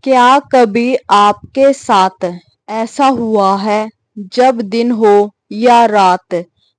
क्या कभी आपके साथ ऐसा हुआ है जब दिन हो या रात,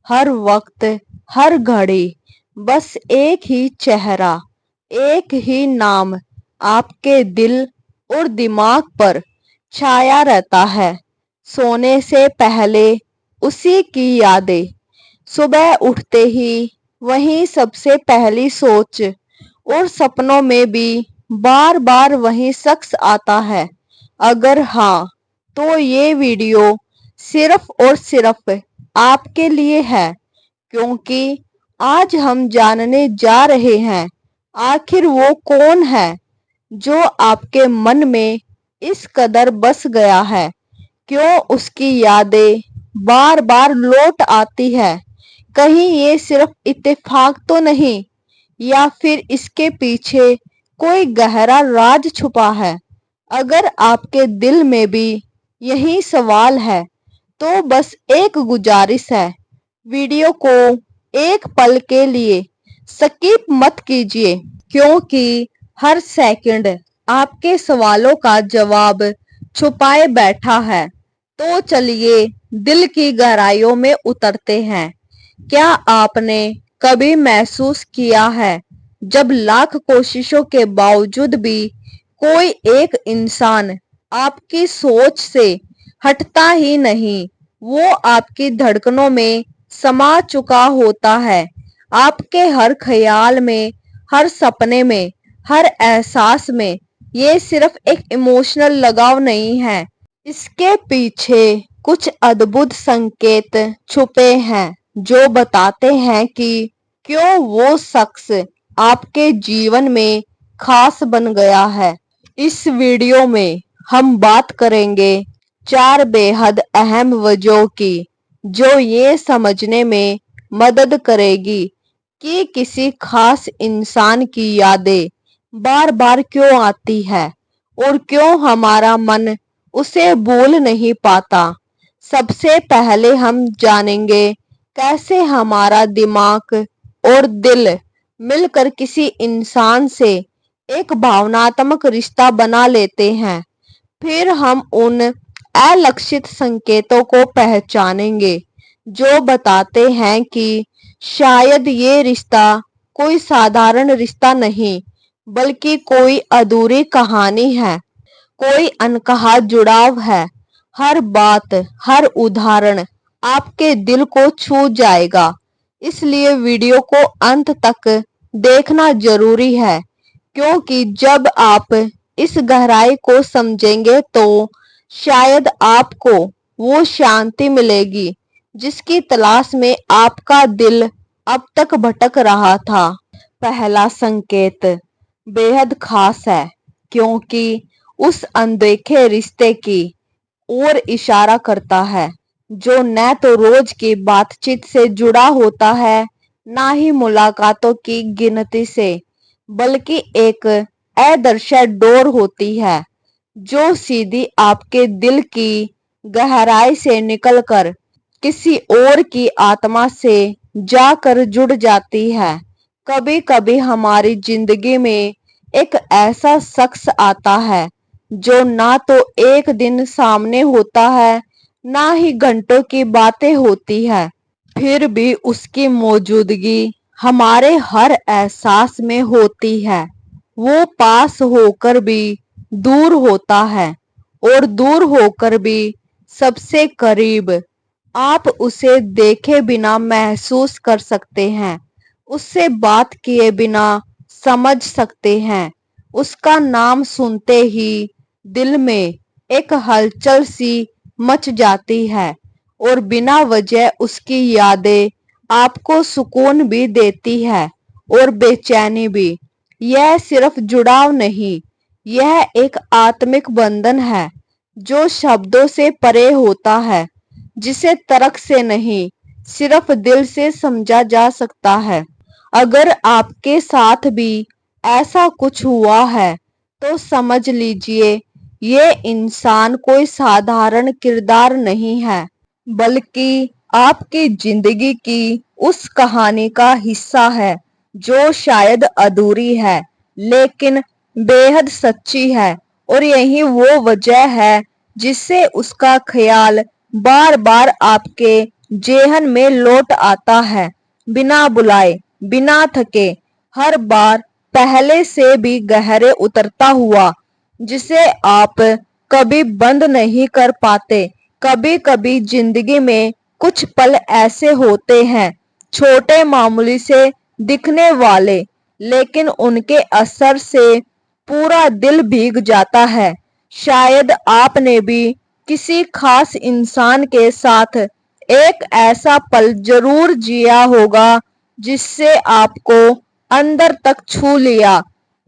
हर वक्त, हर घड़ी बस एक ही चेहरा, एक ही नाम आपके दिल और दिमाग पर छाया रहता है। सोने से पहले उसी की यादें, सुबह उठते ही वही सबसे पहली सोच, और सपनों में भी बार बार वही शख्स आता है। अगर हाँ, तो ये वीडियो सिर्फ और सिर्फ आपके लिए है, क्योंकि आज हम जानने जा रहे हैं आखिर वो कौन है जो आपके मन में इस कदर बस गया है। क्यों उसकी यादें बार बार लौट आती है। कहीं ये सिर्फ इत्तेफाक तो नहीं, या फिर इसके पीछे कोई गहरा राज छुपा है। अगर आपके दिल में भी यही सवाल है, तो बस एक गुजारिश है, वीडियो को एक पल के लिए स्किप मत कीजिए, क्योंकि हर सेकंड आपके सवालों का जवाब छुपाए बैठा है। तो चलिए दिल की गहराइयों में उतरते हैं। क्या आपने कभी महसूस किया है, जब लाख कोशिशों के बावजूद भी कोई एक इंसान आपकी सोच से हटता ही नहीं, वो आपकी धड़कनों में समा चुका होता है, आपके हर ख्याल में, हर सपने में, हर एहसास में। ये सिर्फ एक इमोशनल लगाव नहीं है, इसके पीछे कुछ अद्भुत संकेत छुपे हैं जो बताते हैं कि क्यों वो शख्स आपके जीवन में खास बन गया है। इस वीडियो में हम बात करेंगे 4 बेहद अहम वजहों की, जो ये समझने में मदद करेगी कि किसी खास इंसान की यादें बार बार क्यों आती है और क्यों हमारा मन उसे भूल नहीं पाता। सबसे पहले हम जानेंगे कैसे हमारा दिमाग और दिल मिलकर किसी इंसान से एक भावनात्मक रिश्ता बना लेते हैं। फिर हम उन अलक्षित संकेतों को पहचानेंगे जो बताते हैं कि शायद ये रिश्ता कोई साधारण रिश्ता नहीं, बल्कि कोई अधूरी कहानी है, कोई अनकहा जुड़ाव है। हर बात, हर उदाहरण आपके दिल को छू जाएगा, इसलिए वीडियो को अंत तक देखना जरूरी है, क्योंकि जब आप इस गहराई को समझेंगे तो शायद आपको वो शांति मिलेगी जिसकी तलाश में आपका दिल अब तक भटक रहा था। पहला संकेत बेहद खास है, क्योंकि उस अनदेखे रिश्ते की ओर इशारा करता है जो न तो रोज की बातचीत से जुड़ा होता है, ना ही मुलाकातों की गिनती से, बल्कि एक अदृश्य डोर होती है जो सीधी आपके दिल की गहराई से निकलकर किसी और की आत्मा से जाकर जुड़ जाती है। कभी कभी हमारी जिंदगी में एक ऐसा शख्स आता है जो ना तो एक दिन सामने होता है, ना ही घंटों की बातें होती है, फिर भी उसकी मौजूदगी हमारे हर एहसास में होती है। वो पास होकर भी दूर होता है, और दूर होकर भी सबसे करीब। आप उसे देखे बिना महसूस कर सकते हैं, उससे बात किए बिना समझ सकते हैं। उसका नाम सुनते ही दिल में एक हलचल सी मच जाती है, और बिना वजह उसकी यादें आपको सुकून भी देती है और बेचैनी भी। यह सिर्फ जुड़ाव नहीं, यह एक आत्मिक बंधन है जो शब्दों से परे होता है, जिसे तर्क से नहीं, सिर्फ दिल से समझा जा सकता है। अगर आपके साथ भी ऐसा कुछ हुआ है, तो समझ लीजिए ये इंसान कोई साधारण किरदार नहीं है, बल्कि आपकी जिंदगी की उस कहानी का हिस्सा है जो शायद अधूरी है, लेकिन बेहद सच्ची है और यही वो वजह है जिससे उसका ख्याल बार बार आपके जेहन में लौट आता है, बिना बुलाए, बिना थके, हर बार पहले से भी गहरे उतरता हुआ, जिसे आप कभी बंद नहीं कर पाते। कभी कभी जिंदगी में कुछ पल ऐसे होते हैं, छोटे मामूली से दिखने वाले, लेकिन उनके असर से पूरा दिल भीग जाता है। शायद आपने भी किसी खास इंसान के साथ एक ऐसा पल जरूर जिया होगा जिससे आपको अंदर तक छू लिया।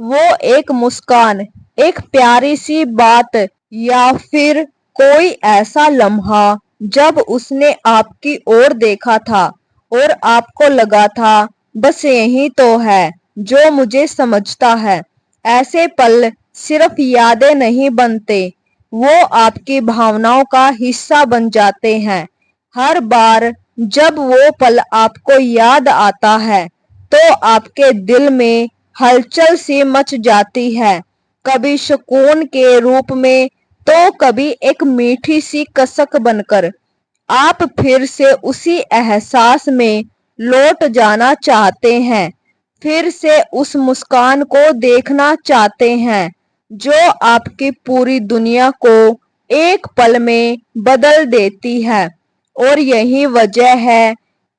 वो एक मुस्कान, एक प्यारी सी बात, या फिर कोई ऐसा लम्हा जब उसने आपकी ओर देखा था और आपको लगा था बस यही तो है जो मुझे समझता है। ऐसे पल सिर्फ यादें नहीं बनते, वो आपकी भावनाओं का हिस्सा बन जाते हैं। हर बार जब वो पल आपको याद आता है तो आपके दिल में हलचल सी मच जाती है, कभी सुकून के रूप में तो कभी एक मीठी सी कसक बनकर। आप फिर से उसी एहसास में लौट जाना चाहते हैं, फिर से उस मुस्कान को देखना चाहते हैं जो आपकी पूरी दुनिया को एक पल में बदल देती है। और यही वजह है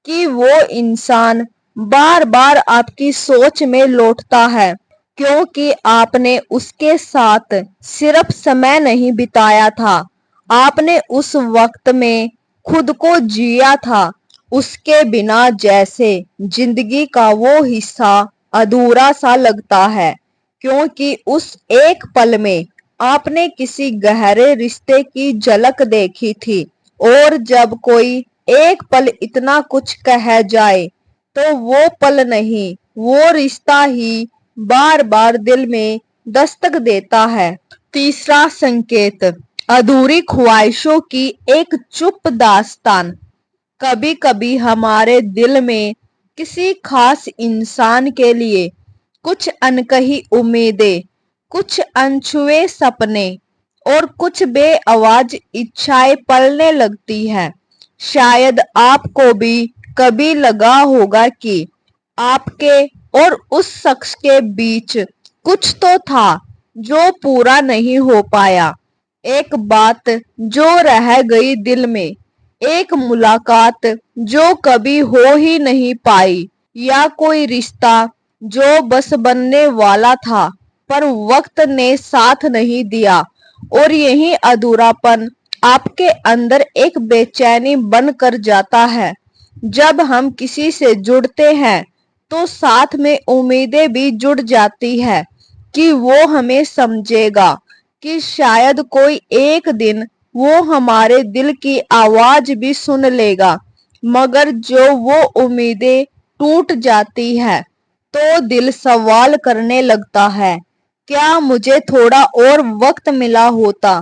कि वो इंसान बार बार आपकी सोच में लौटता है, क्योंकि आपने उसके साथ सिर्फ समय नहीं बिताया था, आपने उस वक्त में खुद को जिया था। उसके बिना जैसे जिंदगी का वो हिस्सा अधूरा सा लगता है, क्योंकि उस एक पल में आपने किसी गहरे रिश्ते की झलक देखी थी। और जब कोई एक पल इतना कुछ कह जाए तो वो पल नहीं, वो रिश्ता ही बार बार दिल में दस्तक देता है। तीसरा संकेत, अधूरी ख्वाहिशों की एक चुप दास्तान। कभी कभी हमारे दिल में किसी खास इंसान के लिए कुछ अनकही उम्मीदें, कुछ अनछुए सपने और कुछ बेआवाज इच्छाएं पलने लगती हैं। शायद आपको भी कभी लगा होगा कि आपके और उस शख्स के बीच कुछ तो था जो पूरा नहीं हो पाया, एक बात जो रह गई दिल में, एक मुलाकात जो कभी हो ही नहीं पाई, या कोई रिश्ता जो बस बनने वाला था पर वक्त ने साथ नहीं दिया। और यही अधूरापन आपके अंदर एक बेचैनी बन कर जाता है। जब हम किसी से जुड़ते हैं तो साथ में उम्मीदें भी जुड़ जाती है कि वो हमें समझेगा, कि शायद कोई एक दिन वो हमारे दिल की आवाज भी सुन लेगा। मगर जो वो उम्मीदें टूट जाती है तो दिल सवाल करने लगता है, क्या मुझे थोड़ा और वक्त मिला होता,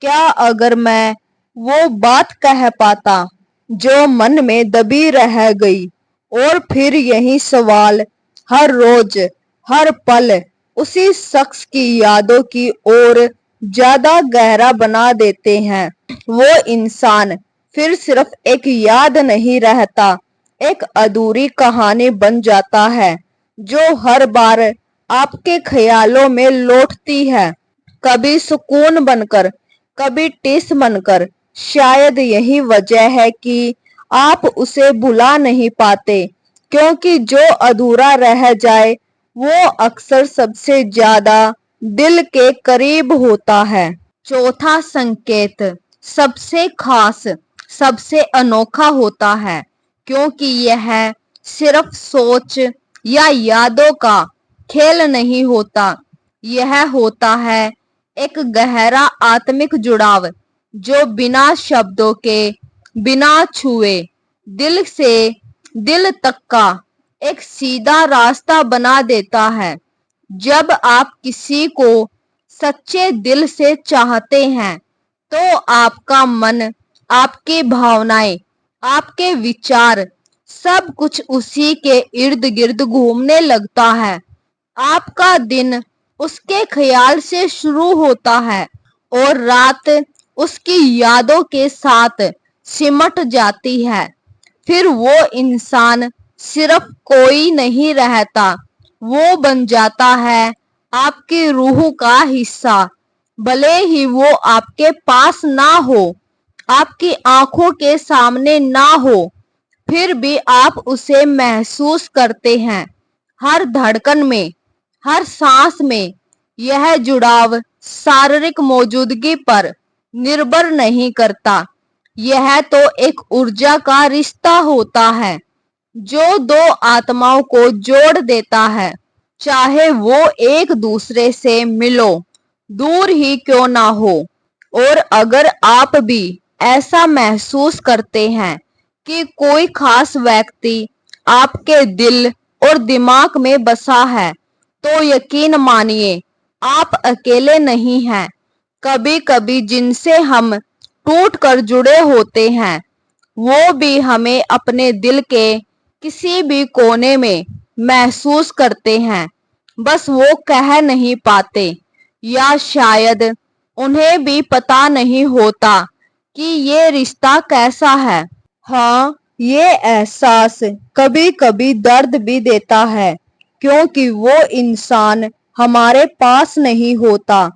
क्या अगर मैं वो बात कह पाता जो मन में दबी रह गई। और फिर यही सवाल हर रोज, हर पल उसी शख्स की यादों की ओर ज्यादा गहरा बना देते हैं। वो इंसान फिर सिर्फ एक याद नहीं रहता, एक अधूरी कहानी बन जाता है जो हर बार आपके ख्यालों में लौटती है, कभी सुकून बनकर, कभी टिस बनकर। शायद यही वजह है कि आप उसे भुला नहीं पाते, क्योंकि जो अधूरा रह जाए वो अक्सर सबसे ज्यादा दिल के करीब होता है। चौथा संकेत सबसे खास, सबसे अनोखा होता है, क्योंकि यह सिर्फ सोच या यादों का खेल नहीं होता, यह होता है एक गहरा आत्मिक जुड़ाव जो बिना शब्दों के, बिना छुए, दिल से दिल तक का एक सीधा रास्ता बना देता है। जब आप किसी को सच्चे दिल से चाहते हैं तो आपका मन, आपकी भावनाएं, आपके विचार, सब कुछ उसी के इर्द गिर्द घूमने लगता है। आपका दिन उसके ख्याल से शुरू होता है और रात उसकी यादों के साथ सिमट जाती है। फिर वो इंसान सिर्फ कोई नहीं रहता, वो बन जाता है आपकी रूह का हिस्सा। भले ही वो आपके पास ना हो, आपकी आंखों के सामने ना हो, फिर भी आप उसे महसूस करते हैं। हर धड़कन में, हर सांस में। यह जुड़ाव शारीरिक मौजूदगी पर निर्भर नहीं करता। यह तो एक ऊर्जा का रिश्ता होता है जो दो आत्माओं को जोड़ देता है, चाहे वो एक दूसरे से मिलो दूर ही क्यों ना हो। और अगर आप भी ऐसा महसूस करते हैं कि कोई खास व्यक्ति आपके दिल और दिमाग में बसा है, तो यकीन मानिए आप अकेले नहीं हैं। कभी कभी जिनसे हम टूट कर जुड़े होते हैं, वो भी हमें अपने दिल के किसी भी कोने में महसूस करते हैं, बस वो कह नहीं पाते, या शायद उन्हें भी पता नहीं होता कि ये रिश्ता कैसा है। हाँ, ये एहसास कभी कभी दर्द भी देता है, क्योंकि वो इंसान हमारे पास नहीं होता,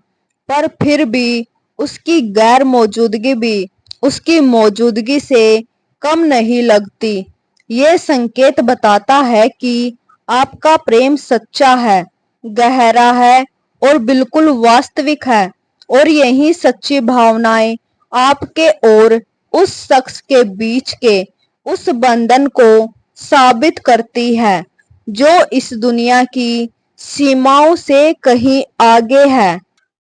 पर फिर भी उसकी गैर मौजूदगी भी उसकी मौजूदगी से कम नहीं लगती। ये संकेत बताता है कि आपका प्रेम सच्चा है, गहरा है और बिल्कुल वास्तविक है। और यही सच्ची भावनाएं आपके और उस शख्स के बीच के उस बंधन को साबित करती है, जो इस दुनिया की सीमाओं से कहीं आगे है।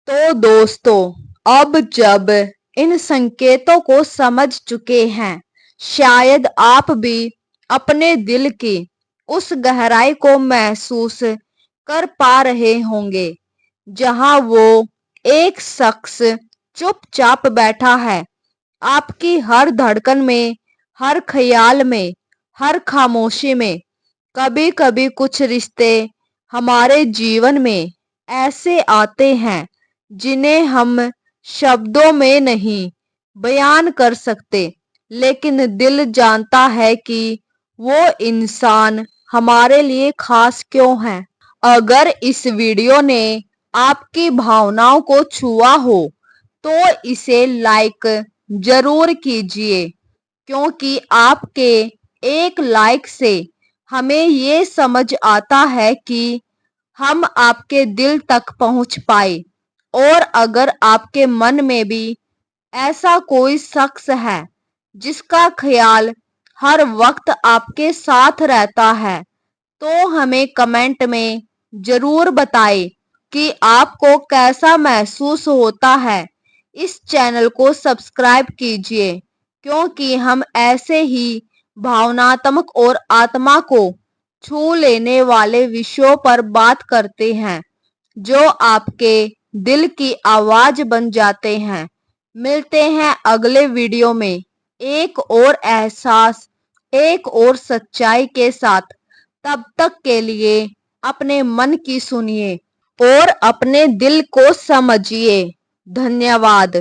तो दोस्तों, अब जब इन संकेतों को समझ चुके हैं, शायद आप भी अपने दिल की उस गहराई को महसूस कर पा रहे होंगे, जहां वो एक शख्स चुपचाप बैठा है, आपकी हर धड़कन में, हर ख्याल में, हर खामोशी में। कभी कभी कुछ रिश्ते हमारे जीवन में ऐसे आते हैं जिन्हें हम शब्दों में नहीं बयान कर सकते, लेकिन दिल जानता है कि वो इंसान हमारे लिए खास क्यों है। अगर इस वीडियो ने आपकी भावनाओं को छुआ हो, तो इसे लाइक जरूर कीजिए, क्योंकि आपके एक लाइक से हमें ये समझ आता है कि हम आपके दिल तक पहुंच पाए। और अगर आपके मन में भी ऐसा कोई शख्स है जिसका ख्याल हर वक्त आपके साथ रहता है, तो हमें कमेंट में जरूर बताएं कि आपको कैसा महसूस होता है। इस चैनल को सब्सक्राइब कीजिए, क्योंकि हम ऐसे ही भावनात्मक और आत्मा को छू लेने वाले विषयों पर बात करते हैं, जो आपके दिल की आवाज बन जाते हैं। मिलते हैं अगले वीडियो में एक और एहसास, एक और सच्चाई के साथ। तब तक के लिए अपने मन की सुनिए और अपने दिल को समझिए। धन्यवाद।